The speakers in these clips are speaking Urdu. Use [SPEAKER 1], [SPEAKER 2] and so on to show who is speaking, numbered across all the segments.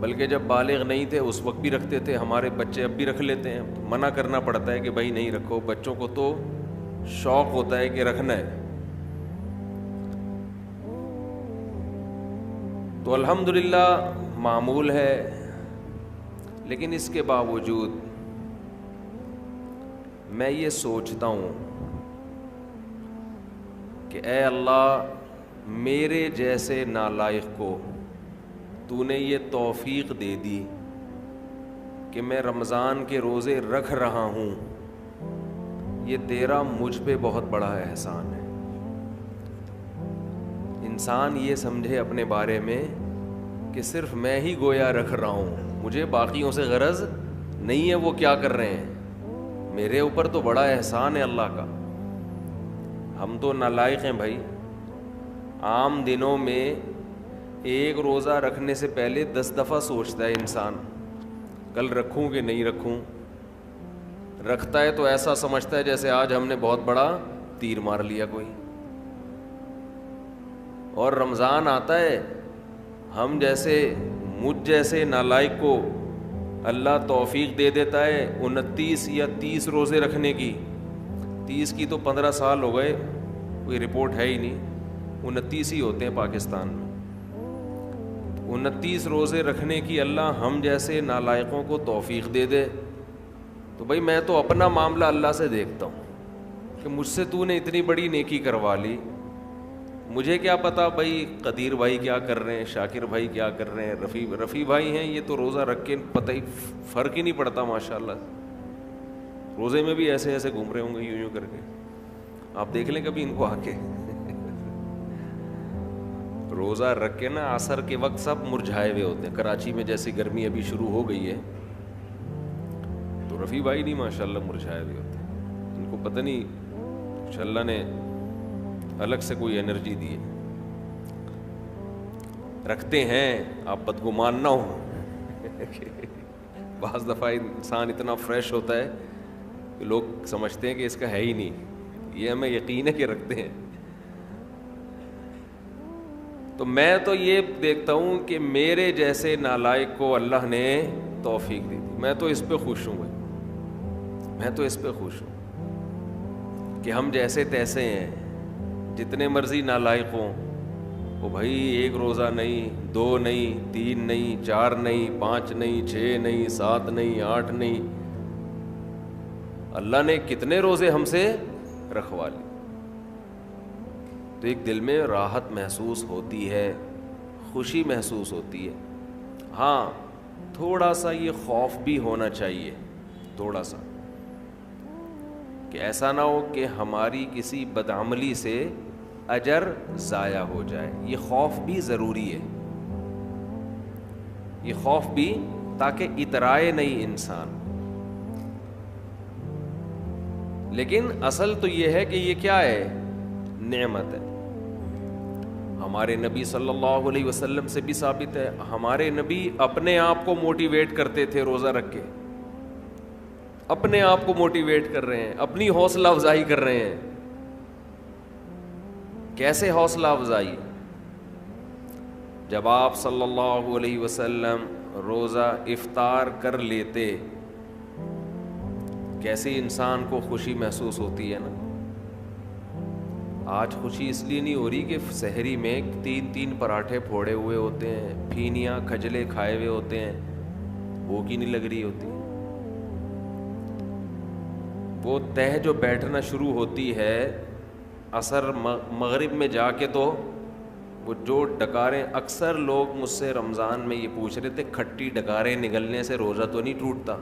[SPEAKER 1] بلکہ جب بالغ نہیں تھے اس وقت بھی رکھتے تھے. ہمارے بچے اب بھی رکھ لیتے ہیں. منع کرنا پڑتا ہے کہ بھائی نہیں رکھو. بچوں کو تو شوق ہوتا ہے کہ رکھنا ہے. تو الحمدللہ معمول ہے. لیکن اس کے باوجود میں یہ سوچتا ہوں کہ اے اللہ میرے جیسے نالائق کو تو نے یہ توفیق دے دی کہ میں رمضان کے روزے رکھ رہا ہوں. یہ تیرا مجھ پہ بہت بڑا احسان ہے. انسان یہ سمجھے اپنے بارے میں کہ صرف میں ہی گویا رکھ رہا ہوں, مجھے باقیوں سے غرض نہیں ہے وہ کیا کر رہے ہیں. میرے اوپر تو بڑا احسان ہے اللہ کا. ہم تو نالائق ہیں بھائی. عام دنوں میں ایک روزہ رکھنے سے پہلے 10 دفعہ سوچتا ہے انسان کل رکھوں کہ نہیں رکھوں. رکھتا ہے تو ایسا سمجھتا ہے جیسے آج ہم نے بہت بڑا تیر مار لیا کوئی. اور رمضان آتا ہے, ہم جیسے مجھ جیسے نالائق کو اللہ توفیق دے دیتا ہے 29 یا 30 روزے رکھنے کی. 30 کی تو 15 سال ہو گئے, کوئی رپورٹ ہے ہی نہیں. 29 ہی ہوتے ہیں پاکستان میں. 29 روزے رکھنے کی اللہ ہم جیسے نالائقوں کو توفیق دے دے تو بھائی میں تو اپنا معاملہ اللہ سے دیکھتا ہوں کہ مجھ سے تو نے اتنی بڑی نیکی کروا لی. مجھے کیا پتا بھائی قدیر بھائی کیا کر رہے ہیں, شاکر بھائی کیا کر رہے ہیں, رفیع بھائی ہیں, یہ تو روزہ رکھ کے پتہ ہی فرق ہی نہیں پڑتا ماشاءاللہ. روزے میں بھی ایسے ایسے گھوم رہے ہوں گے یوں یوں کر کے. آپ دیکھ لیں کبھی ان کو آ کے. روزہ رکھ کے نا عصر کے وقت سب مرجھائے ہوئے ہوتے ہیں. کراچی میں جیسی گرمی ابھی شروع ہو گئی ہے تو رفیع بھائی نہیں ماشاءاللہ مرجھائے ہوئے ہوتے ہیں. ان کو پتہ نہیں کچھ اللہ نے الگ سے کوئی انرجی دی ہے. رکھتے ہیں, آپ بدگمان نہ ہو. بعض دفعہ انسان اتنا فریش ہوتا ہے کہ لوگ سمجھتے ہیں کہ اس کا ہے ہی نہیں. یہ ہمیں یقین ہے کہ رکھتے ہیں. تو میں تو یہ دیکھتا ہوں کہ میرے جیسے نالائق کو اللہ نے توفیق دی تھی. میں تو اس پہ خوش ہوں بھائی, میں تو اس پہ خوش ہوں کہ ہم جیسے تیسے ہیں. جتنے مرضی نالائق ہوں وہ بھائی ایک روزہ نہیں, 2 نہیں, 3 نہیں, 4 نہیں, 5 نہیں, 6 نہیں, 7 نہیں, 8 نہیں. اللہ نے کتنے روزے ہم سے رکھوا لی. تو ایک دل میں راحت محسوس ہوتی ہے, خوشی محسوس ہوتی ہے. ہاں تھوڑا سا یہ خوف بھی ہونا چاہیے, تھوڑا سا, کہ ایسا نہ ہو کہ ہماری کسی بدعملی سے اجر ضائع ہو جائے. یہ خوف بھی ضروری ہے, یہ خوف بھی, تاکہ اترائے نہیں انسان. لیکن اصل تو یہ ہے کہ یہ کیا ہے, نعمت ہے. ہمارے نبی صلی اللہ علیہ وسلم سے بھی ثابت ہے, ہمارے نبی اپنے آپ کو موٹیویٹ کرتے تھے روزہ رکھ کے. اپنے آپ کو موٹیویٹ کر رہے ہیں, اپنی حوصلہ افزائی کر رہے ہیں. کیسے حوصلہ افزائی؟ جب آپ صلی اللہ علیہ وسلم روزہ افطار کر لیتے, کیسے انسان کو خوشی محسوس ہوتی ہے نا. آج خوشی اس لیے نہیں ہو رہی کہ سحری میں 3 پراٹھے پھوڑے ہوئے ہوتے ہیں, پھینیاں کھجلے کھائے ہوئے ہوتے ہیں, بھوک ہی نہیں لگ رہی ہوتی. وہ تہ جو بیٹھنا شروع ہوتی ہے عصر مغرب میں جا کے, تو وہ جو ڈکاریں, اکثر لوگ مجھ سے رمضان میں یہ پوچھ رہے تھے کھٹی ڈکاریں نگلنے سے روزہ تو نہیں ٹوٹتا؟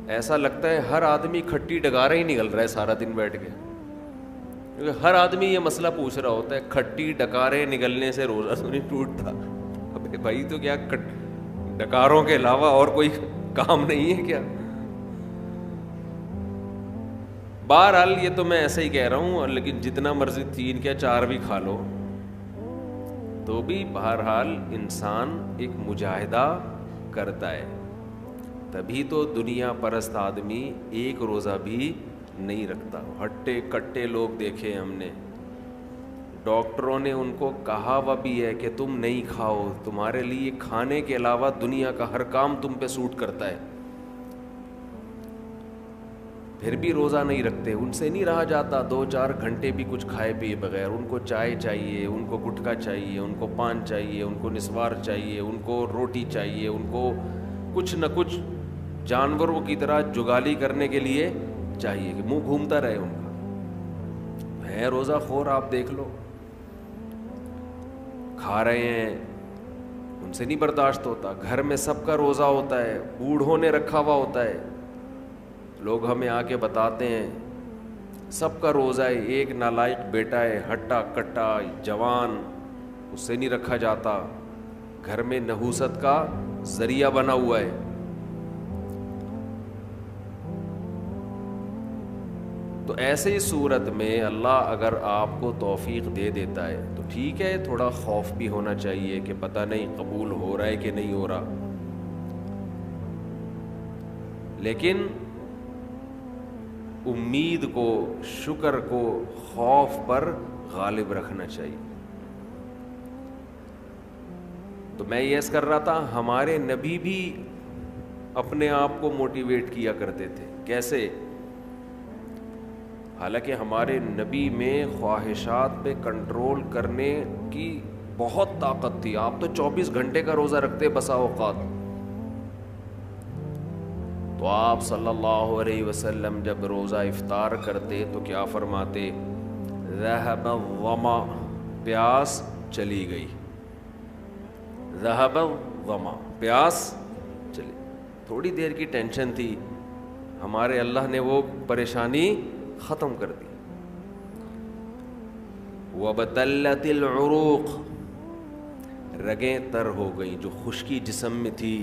[SPEAKER 1] ایسا لگتا ہے ہر آدمی کھٹی ڈکاریں ہی نگل رہا ہے سارا دن بیٹھ کے, کیونکہ ہر آدمی یہ مسئلہ پوچھ رہا ہوتا ہے کھٹی ڈکاریں نگلنے سے روزہ تو نہیں ٹوٹتا. ابے بھائی تو کیا ڈکاروں کے علاوہ اور کوئی کام نہیں ہے کیا؟ بہرحال یہ تو میں ایسے ہی کہہ رہا ہوں, لیکن جتنا مرضی 3 کیا 4 بھی کھا لو تو بھی بہرحال انسان ایک مجاہدہ کرتا ہے. تبھی تو دنیا پرست آدمی ایک روزہ بھی نہیں رکھتا. ہٹے کٹے لوگ دیکھے ہم نے, ڈاکٹروں نے ان کو کہا ہوا بھی ہے کہ تم نہیں کھاؤ, تمہارے لیے کھانے کے علاوہ دنیا کا ہر کام تم پہ سوٹ کرتا ہے, پھر بھی روزہ نہیں رکھتے. ان سے نہیں رہا جاتا 2-4 گھنٹے بھی کچھ کھائے پیے بغیر. ان کو چائے چاہیے, ان کو گٹکا چاہیے, ان کو پان چاہیے, ان کو نسوار چاہیے, ان کو روٹی چاہیے, ان کو کچھ نہ کچھ جانوروں کی طرح جگالی کرنے کے لیے چاہیے کہ منہ گھومتا رہے ان کا. ہے روزہ خور, آپ دیکھ لو, کھا رہے ہیں, ان سے نہیں برداشت ہوتا. گھر میں سب کا روزہ ہوتا ہے, بوڑھوں نے رکھا ہوا ہوتا ہے, لوگ ہمیں آ کے بتاتے ہیں سب کا روزہ ہے, ایک نالائق بیٹا ہے, ہٹا کٹا جوان, اس سے نہیں رکھا جاتا, گھر میں نحوست کا ذریعہ بنا ہوا ہے. تو ایسے ہی صورت میں اللہ اگر آپ کو توفیق دے دیتا ہے تو ٹھیک ہے, تھوڑا خوف بھی ہونا چاہیے کہ پتہ نہیں قبول ہو رہا ہے کہ نہیں ہو رہا, لیکن امید کو, شکر کو خوف پر غالب رکھنا چاہیے. تو میں یہ عرض کر رہا تھا, ہمارے نبی بھی اپنے آپ کو موٹیویٹ کیا کرتے تھے. کیسے؟ حالانکہ ہمارے نبی میں خواہشات پہ کنٹرول کرنے کی بہت طاقت تھی. آپ تو 24 گھنٹے کا روزہ رکھتے بسا اوقات. تو آپ صلی اللہ علیہ وسلم جب روزہ افطار کرتے تو کیا فرماتے؟ ذہب الظما, پیاس چلی گئی. ذہب الظما, پیاس چلی. تھوڑی دیر کی ٹینشن تھی, ہمارے اللہ نے وہ پریشانی ختم کر دی. وَبَتَلَّتِ الْعُرُوقِ, رگیں تر ہو گئیں. جو خشکی جسم میں تھی,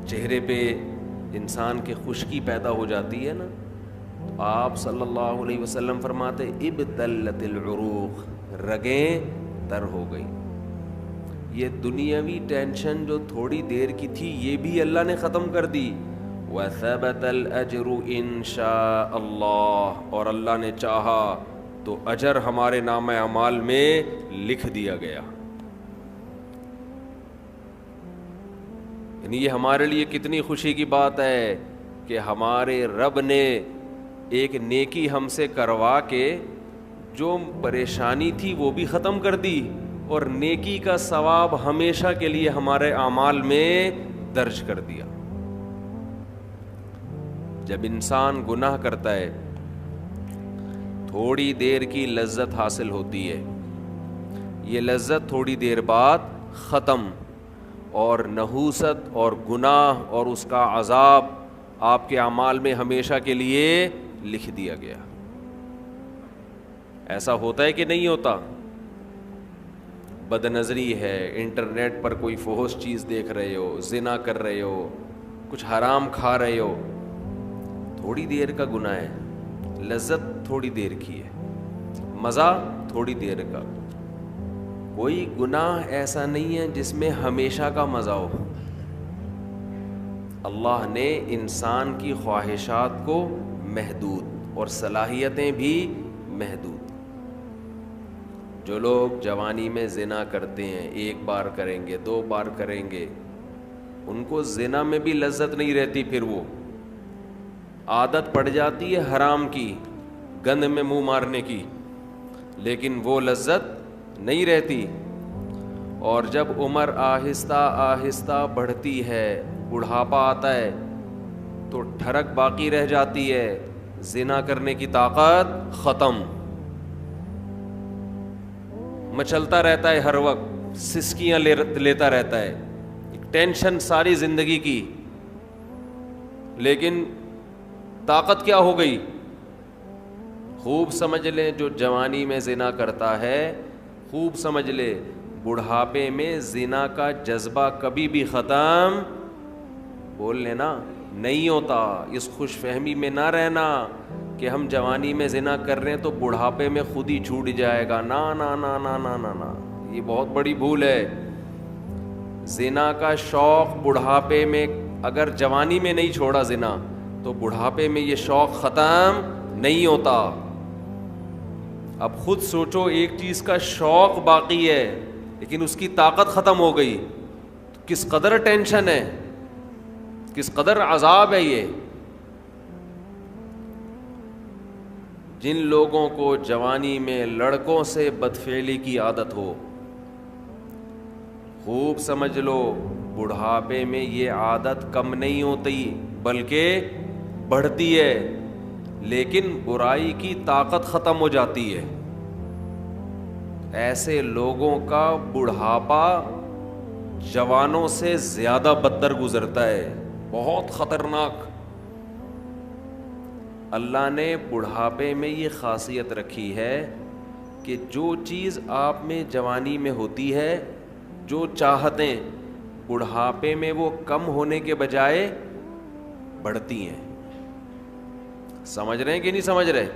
[SPEAKER 1] چہرے پہ انسان کے خشکی پیدا ہو جاتی ہے نا, تو آپ صلی اللہ علیہ وسلم فرماتے ابتلت العروق, رگیں تر ہو گئیں. یہ دنیاوی ٹینشن جو تھوڑی دیر کی تھی یہ بھی اللہ نے ختم کر دی. وَثَبَتَ الْأَجْرُ إِن شَاءَ اللَّهُ, اور اللہ نے چاہا تو اجر ہمارے نامہ اعمال میں لکھ دیا گیا. یعنی یہ ہمارے لیے کتنی خوشی کی بات ہے کہ ہمارے رب نے ایک نیکی ہم سے کروا کے جو پریشانی تھی وہ بھی ختم کر دی, اور نیکی کا ثواب ہمیشہ کے لیے ہمارے اعمال میں درج کر دیا. جب انسان گناہ کرتا ہے تھوڑی دیر کی لذت حاصل ہوتی ہے, یہ لذت تھوڑی دیر بعد ختم, اور نحوست اور گناہ اور اس کا عذاب آپ کے اعمال میں ہمیشہ کے لیے لکھ دیا گیا. ایسا ہوتا ہے کہ نہیں ہوتا؟ بد نظری ہے, انٹرنیٹ پر کوئی فحش چیز دیکھ رہے ہو, زنا کر رہے ہو, کچھ حرام کھا رہے ہو, تھوڑی دیر کا گناہ ہے, لذت تھوڑی دیر کی ہے, مزہ تھوڑی دیر کا. کوئی گناہ ایسا نہیں ہے جس میں ہمیشہ کا مزہ ہو. اللہ نے انسان کی خواہشات کو محدود اور صلاحیتیں بھی محدود. جو لوگ جوانی میں زنا کرتے ہیں, 1 بار کریں گے, 2 بار کریں گے, ان کو زنا میں بھی لذت نہیں رہتی, پھر وہ عادت پڑ جاتی ہے حرام کی, گند میں منہ مارنے کی, لیکن وہ لذت نہیں رہتی. اور جب عمر آہستہ آہستہ بڑھتی ہے, بڑھاپا آتا ہے, تو ٹھڑک باقی رہ جاتی ہے, زنا کرنے کی طاقت ختم, مچلتا رہتا ہے ہر وقت, سسکیاں لیتا رہتا ہے, ٹینشن ساری زندگی کی. لیکن طاقت کیا ہو گئی؟ خوب سمجھ لیں, جو جوانی میں زنا کرتا ہے, خوب سمجھ لے, بڑھاپے میں زنا کا جذبہ کبھی بھی ختم, بول لینا, نہیں ہوتا. اس خوش فہمی میں نہ رہنا کہ ہم جوانی میں زنا کر رہے ہیں تو بڑھاپے میں خود ہی چھوٹ جائے گا. نا نا نا نا نا نا نا, یہ بہت بڑی بھول ہے. زنا کا شوق بڑھاپے میں, اگر جوانی میں نہیں چھوڑا زنا تو بڑھاپے میں یہ شوق ختم نہیں ہوتا. اب خود سوچو، ایک چیز کا شوق باقی ہے لیکن اس کی طاقت ختم ہو گئی، تو کس قدر ٹینشن ہے، کس قدر عذاب ہے یہ. جن لوگوں کو جوانی میں لڑکوں سے بدفعلی کی عادت ہو، خوب سمجھ لو بڑھاپے میں یہ عادت کم نہیں ہوتی بلکہ بڑھتی ہے، لیکن برائی کی طاقت ختم ہو جاتی ہے. ایسے لوگوں کا بڑھاپا جوانوں سے زیادہ بدتر گزرتا ہے، بہت خطرناک. اللہ نے بڑھاپے میں یہ خاصیت رکھی ہے کہ جو چیز آپ میں جوانی میں ہوتی ہے، جو چاہتیں بڑھاپے میں وہ کم ہونے کے بجائے بڑھتی ہیں. سمجھ رہے ہیں کہ نہیں سمجھ رہے؟